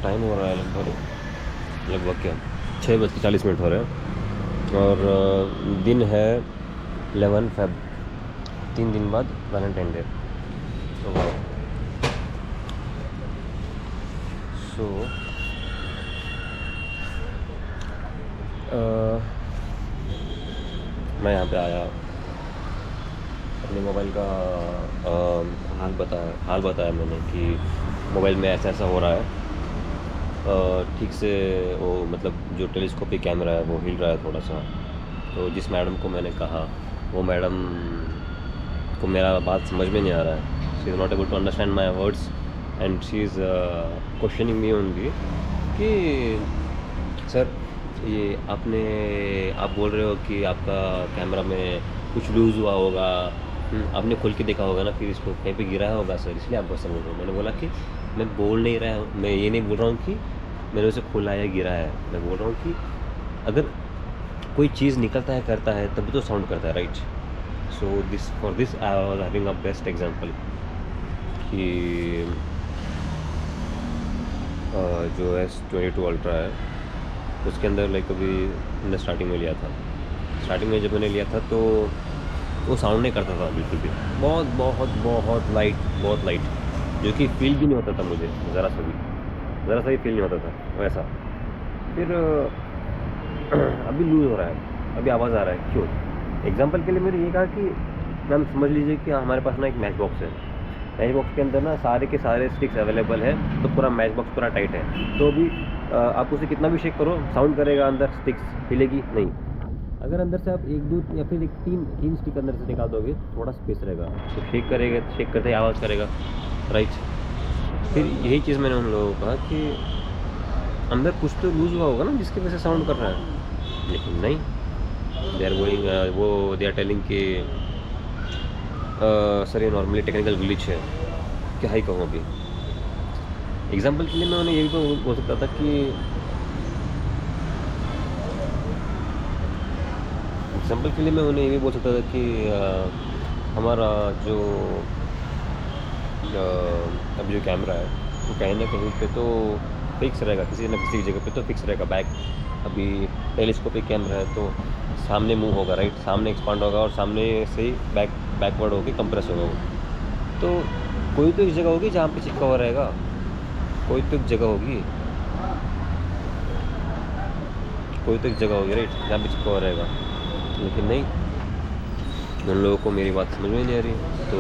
Time हो रहा है लगभग क्या 6:40 हो रहे हैं और दिन है 11 Feb, 3 दिन बाद वैलेंटाइन डे। तो सो मैं यहाँ पे आया, अपने मोबाइल का हाल बताया मैंने कि मोबाइल में ऐसा ऐसा हो रहा है। ठीक से वो मतलब जो टेलीस्कोपिक कैमरा है वो हिल रहा है थोड़ा सा। तो जिस मैडम को मैंने कहा वो मैडम को मेरा बात समझ में नहीं आ रहा है। She is not able to understand my words and she is questioning me only कि सर ये आप बोल रहे हो कि आपका कैमरा में कुछ लूज़ हुआ होगा, आपने खोल के देखा होगा ना, फिर इसको कहीं पे गिरा होगा सर, इसलिए आप ऐसा बोल रहे हो। मैंने बोला कि मैं बोल नहीं रहा हूँ, मैं ये नहीं बोल रहा हूँ कि मैंने उसे खोला या गिरा है। मैं बोल रहा हूँ कि अगर कोई चीज़ निकलता है करता है तभी तो साउंड करता है, right. So for this I was having a best example कि जो S22 अल्ट्रा है उसके अंदर लाइक अभी मैंने स्टार्टिंग में लिया था। स्टार्टिंग में जब मैंने लिया था तो वो साउंड नहीं करता था बिल्कुल भी, बहुत बहुत बहुत लाइट, जो कि फील भी नहीं होता था मुझे, ज़रा सा भी फील नहीं होता था वैसा। फिर अभी लूज़ हो रहा है, अभी आवाज़ आ रहा है, क्यों? एग्जांपल के लिए मैंने ये कहा कि मैम समझ लीजिए कि हमारे पास ना एक मैच बॉक्स है, मैच बॉक्स के अंदर ना सारे के सारे स्टिक्स अवेलेबल है, तो पूरा मैच बॉक्स पूरा टाइट है। तो अभी आप उसे कितना भी शेक करो साउंड करेगा, अंदर स्टिक्स हिलेगी नहीं। अगर अंदर से आप एक दो या फिर एक तीन स्टिक अंदर से निकाल दोगे तो थोड़ा स्पेस रहेगा, तो शेक करेगा, शेक करते ही आवाज़ करेगा, राइट। फिर यही चीज़ मैंने उन लोगों को कहा कि अंदर कुछ तो लूज़ हुआ होगा ना जिसकी वजह से साउंड कर रहा है, लेकिन नहीं, they are going they are telling कि सर ये नॉर्मली टेक्निकल ग्लिच है। क्या ही कहूँ अभी। एग्जांपल के लिए मैं उन्हें ये भी बोल सकता था कि हमारा जो अब जो कैमरा है वो कहीं ना कहीं पे तो फिक्स रहेगा, किसी न किसी जगह पे तो फिक्स रहेगा। अभी टेलीस्कोपिक कैमरा है तो सामने मूव होगा, राइट, सामने एक्सपांड होगा और सामने से ही बैकवर्ड होकर कंप्रेस होगा वो। तो कोई तो एक जगह होगी जहाँ पे चिपका हुआ रहेगा, कोई तो एक जगह होगी राइट, जहाँ पे चिपका हुआ रहेगा। लेकिन नहीं, उन लोगों को मेरी बात समझ में नहीं आ रही, तो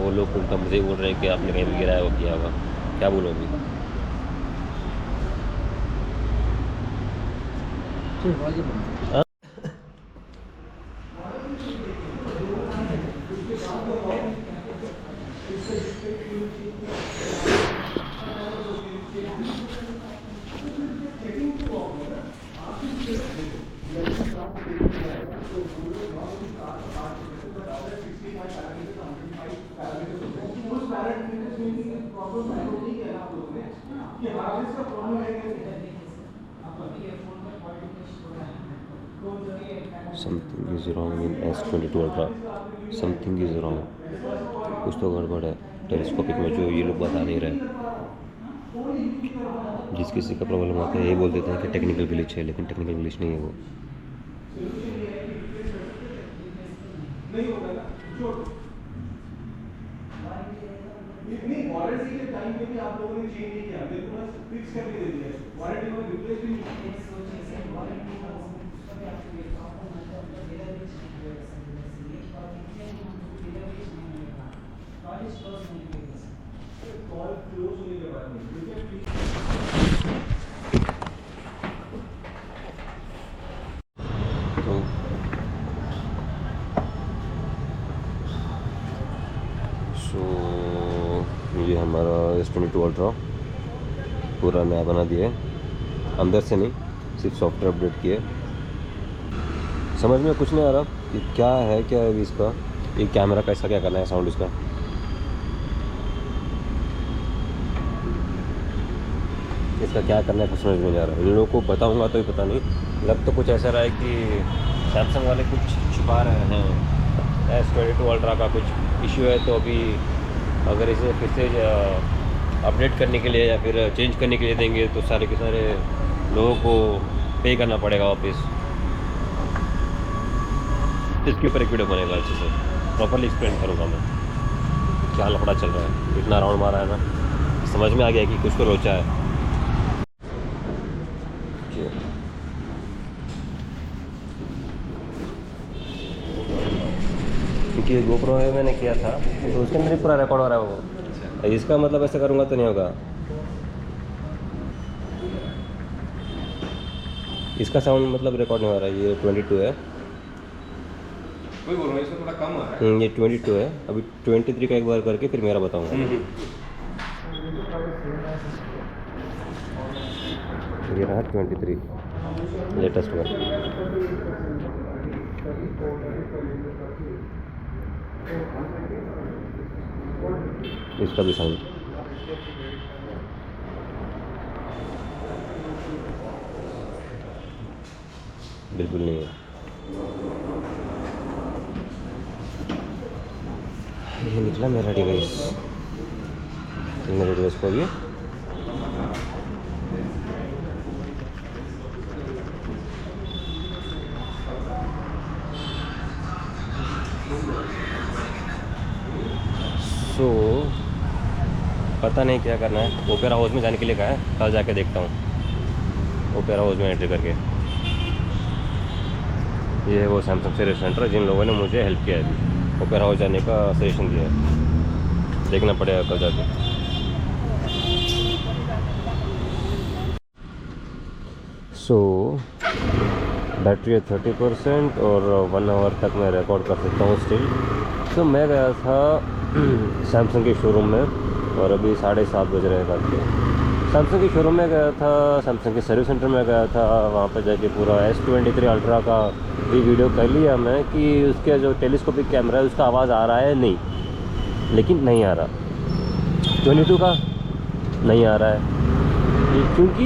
वो लोग उल्टा मुझे बोल रहे हैं कि आपने कहीं भी गिराया हो, किया होगा। क्या बोलूँ अभी। हाँ? Something is wrong in S22 ultra, something is wrong, कुछ तो गड़बड़ है टेलीस्कोपिक में जो ये लोग बता नहीं रहे। जिस किसी का प्रॉब्लम आता है ये बोल देते हैं कि टेक्निकल ग्लिच है, लेकिन टेक्निकल ग्लिच नहीं है वो। नहीं, वारंटी के टाइम पे भी आप लोगों ने चेंज नहीं किया, मेरे को बस फिक्स करके दे दिया, वारंटी में रिप्लेस भी नहीं किया। वारंटी का उसका भी आपको ये प्रॉब्लम आता है, मेरा भी चेंज हो गया सर, ये बात है कि हम मेरा भी नहीं मिलेगा, कॉलेज क्लोज नहीं होगा सर, कॉल क्लोज होने के बाद नहीं, तो ये हमारा S22 अल्ट्रा पूरा नया बना दिया है, अंदर से नहीं, सिर्फ सॉफ्टवेयर अपडेट किए। समझ में कुछ नहीं आ रहा कि क्या है अभी इसका, ये कैमरा का इसका क्या करना है, साउंड इसका। इसका क्या करना है कुछ समझ में नहीं आ रहा। इन लोगों को बताऊंगा तो ही पता नहीं। लग तो कुछ ऐसा रहा है कि सैमसंग वाले कुछ छुपा रहे हैं। S22 अल्ट्रा का कुछ इश्यू है, तो अभी अगर इसे फिर से अपडेट करने के लिए या फिर चेंज करने के लिए देंगे तो सारे के सारे लोगों को पे करना पड़ेगा वापस। इसके ऊपर एक वीडियो बनेगा, अच्छे से प्रॉपरली एक्सप्लेन करूँगा मैं क्या लफड़ा चल रहा है। इतना राउंड मारा है ना, समझ में आ गया कि कुछ को लोचा है। क्योंकि GoPro में मैंने किया था तो उसके अंदर ही पूरा रिकॉर्ड हो रहा है वो। इसका मतलब ऐसे करूँगा तो नहीं होगा। इसका साउंड मतलब रिकॉर्ड नहीं हो रहा है। ये 22 है, वही बोल रहा हूँ, इसका थोड़ा कम आ रहा है। ये 22 है। अभी 23 का एक बार करके फिर मेरा बताऊँगा। ये रहा 23 लेटेस्ट में। इसका भी साउंड बिल्कुल नहीं है। ये निकला मेरा डिवाइस, मेरे डिवाइस को भी सो पता नहीं क्या करना है। ओपेरा हाउस में जाने के लिए कहा है, कल जाके देखता हूँ ओपेरा हाउस में एंट्री करके। ये है वो सैमसंग सर्विस सेंटर जिन लोगों ने मुझे हेल्प किया है अभी ओपेरा हाउस जाने का सजेशन दिया है। देखना पड़ेगा कल जाके। सो बैटरी है 30% और 1 आवर तक मैं रिकॉर्ड कर सकता हूँ स्टिल। तो मैं गया था सैमसंग के शोरूम में और अभी 7:30 बज रहे हैं रात के। सैमसंग के शोरूम में गया था, सैमसंग के सर्विस सेंटर में गया था। वहाँ पर जाके पूरा S23 अल्ट्रा का भी वीडियो कर लिया मैं कि उसके जो टेलीस्कोपिक कैमरा है उसका आवाज़ आ रहा है नहीं, लेकिन नहीं आ रहा। 22 का नहीं आ रहा है। क्योंकि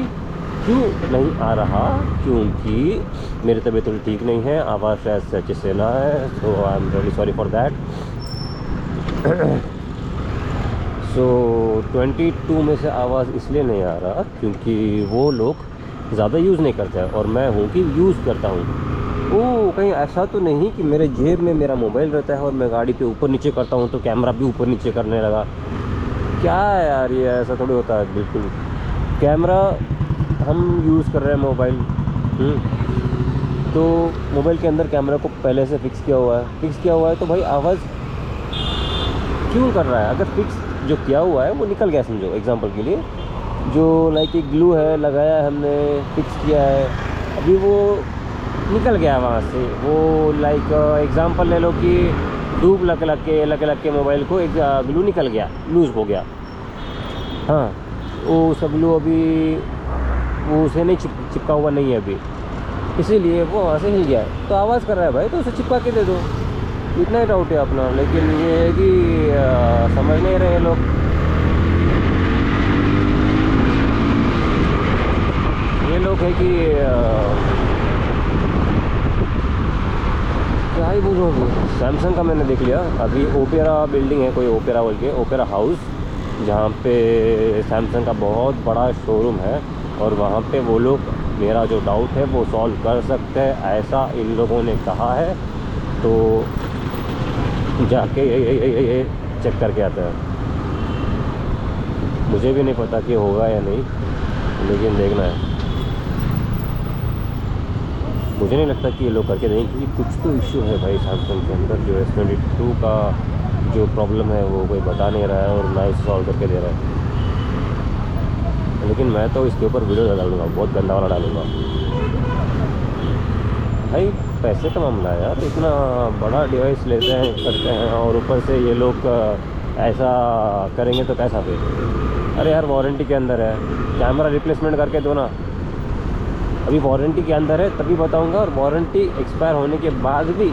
क्यों नहीं आ रहा? क्योंकि मेरी तबीयत थोड़ी ठीक नहीं है, आवाज़ शायद से अच्छे से ना है। So I am really sorry for that. So 22 में से आवाज़ इसलिए नहीं आ रहा क्योंकि वो लोग ज़्यादा यूज़ नहीं करते हैं और मैं हूँ कि यूज़ करता हूँ। वो कहीं ऐसा तो नहीं कि मेरे जेब में मेरा मोबाइल रहता है और मैं गाड़ी पे ऊपर नीचे करता हूँ तो कैमरा भी ऊपर नीचे करने लगा। क्या है यार, ये ऐसा थोड़ी होता है। बिल्कुल कैमरा हम यूज़ कर रहे हैं मोबाइल, तो मोबाइल के अंदर कैमरा को पहले से फिक्स किया हुआ है तो भाई आवाज़ क्यों कर रहा है? अगर फिक्स जो किया हुआ है वो निकल गया, समझो एग्जांपल के लिए जो लाइक एक ग्लू है लगाया है हमने, फिक्स किया है, अभी वो निकल गया वहाँ से। वो लाइक एग्जांपल ले लो कि धूप लग के मोबाइल को एक ग्लू निकल गया, लूज़ हो गया। हाँ, वो उसका ग्लू अभी वो उसे नहीं चिपका हुआ नहीं है अभी, इसीलिए वो वहाँ से हिल गया है तो आवाज़ कर रहा है भाई, तो उसे चिपका के दे दो। इतना ही डाउट है अपना। लेकिन ये है कि समझ नहीं रहे लोग। ये लोग है कि क्या ही बोलोगे। सैमसंग का मैंने देख लिया। अभी ओपेरा बिल्डिंग है, कोई ओपेरा बोल के ओपेरा हाउस, जहाँ पे सैमसंग का बहुत बड़ा शोरूम है और वहाँ पे वो लोग मेरा जो डाउट है वो सॉल्व कर सकते हैं, ऐसा इन लोगों ने कहा है। तो जाके ये चेक करके आता है। मुझे भी नहीं पता कि होगा या नहीं, लेकिन देखना है। मुझे नहीं लगता कि ये लोग करके देंगे क्योंकि कुछ तो इश्यू है भाई सैमसंग के अंदर। जो S22 का जो प्रॉब्लम है वो कोई बता नहीं रहा है और ना ही सॉल्व करके दे रहा है। लेकिन मैं तो इसके ऊपर वीडियो डालूंगा, बहुत गंदा वाला डालूंगा भाई। पैसे का मामला है यार, इतना बड़ा डिवाइस लेते हैं करते हैं और ऊपर से ये लोग ऐसा करेंगे तो कैसा फिर? अरे यार वारंटी के अंदर है, कैमरा रिप्लेसमेंट करके दो ना। अभी वारंटी के अंदर है तभी बताऊंगा, और वारंटी एक्सपायर होने के बाद भी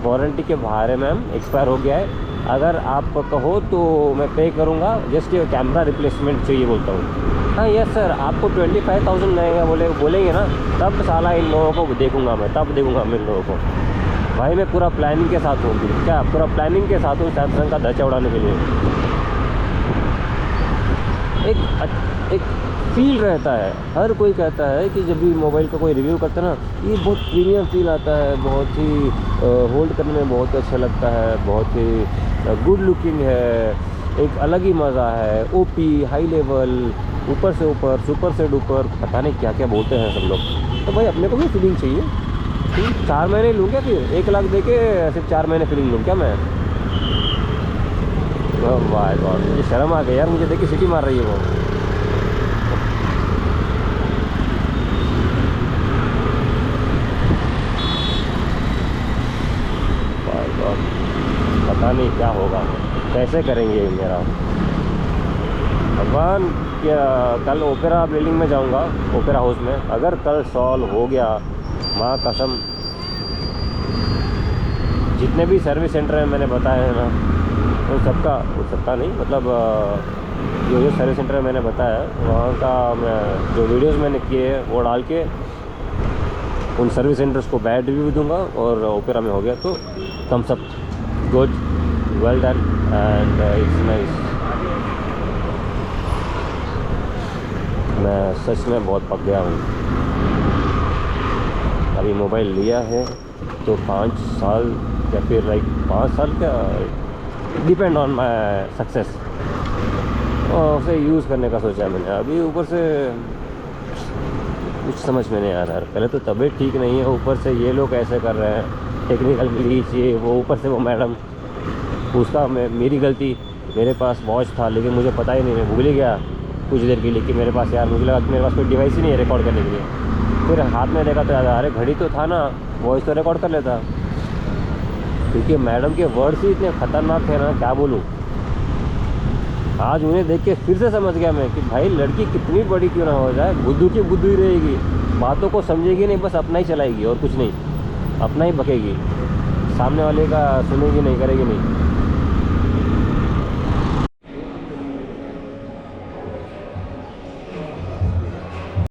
वारंटी के बाहर है मैम, एक्सपायर हो गया है। अगर आप कहो तो मैं पे करूंगा, जस्ट कैमरा रिप्लेसमेंट चाहिए बोलता हूँ। हाँ यस सर, आपको 25,000 लगेगा बोलेंगे ना, तब साला इन लोगों को देखूंगा मैं, तब देखूंगा मैं इन लोगों को। भाई मैं पूरा प्लानिंग के साथ हूँ, क्या पूरा प्लानिंग के साथ हूँ सैमसंग का ढांचा उड़ाने के लिए। एक फील रहता है, हर कोई कहता है कि जब भी मोबाइल का कोई रिव्यू करता है ना, ये बहुत प्रीमियम फील आता है, बहुत ही होल्ड करने में बहुत अच्छा लगता है, बहुत ही गुड लुकिंग है, एक अलग ही मज़ा है। ओपी, हाई लेवल, ऊपर से ऊपर, सुपर से डुपर, पता नहीं क्या क्या बोलते हैं सब लोग। तो भाई अपने को भी फीलिंग चाहिए। 4 महीने लूँ क्या फिर 1 लाख दे के सिर्फ 4 महीने फीलिंग लूँ क्या मैं? वाह गॉड, मुझे शर्म आ गई यार, मुझे देख के सिटी मार रही है वो। पता नहीं क्या होगा, कैसे करेंगे मेरा भगवान। क्या कल ओपेरा बिल्डिंग में जाऊंगा, ओपेरा हाउस में, अगर कल सॉल्व हो गया, माँ कसम, जितने भी सर्विस सेंटर हैं मैंने बताए हैं ना, वो सबका नहीं, मतलब जो सर्विस सेंटर मैंने बताया वहाँ का मैं जो वीडियोस मैंने किए हैं वो डाल के उन सर्विस सेंटर्स को बैड रिव्यू दूंगा। और ओपेरा में हो गया तो thumbs up, good, well done and it's nice. मैं सच में बहुत पक गया हूँ। अभी मोबाइल लिया है तो 5 साल या फिर लाइक 5 साल क्या, डिपेंड ऑन माई सक्सेस, और उसे यूज़ करने का सोचा है मैंने। अभी ऊपर से कुछ समझ में नहीं आ रहा है, पहले तो तबीयत ठीक नहीं है, ऊपर से ये लोग ऐसे कर रहे हैं, टेक्निकल ग्लिच ये वो, ऊपर से वो मैडम, उसका मेरी गलती, मेरे पास वॉच था लेकिन मुझे पता ही नहीं, मैं भूल ही गया कुछ देर के लिए कि मेरे पास, यार मुझे लगा कि मेरे पास कोई डिवाइस ही नहीं है रिकॉर्ड करने के लिए। फिर हाथ में देखा तो यार अरे घड़ी तो था ना, वॉइस तो रिकॉर्ड कर लेता। क्योंकि मैडम के वर्ड्स ही इतने ख़तरनाक थे ना, क्या बोलूँ। आज उन्हें देख के फिर से समझ गया मैं कि भाई लड़की कितनी बड़ी क्यों ना हो जाए, बुद्धू की बुद्धू ही रहेगी, बातों को समझेगी नहीं, बस अपना ही चलाएगी और कुछ नहीं, अपना ही बकेगी, सामने वाले का सुनेगी नहीं, करेगी नहीं।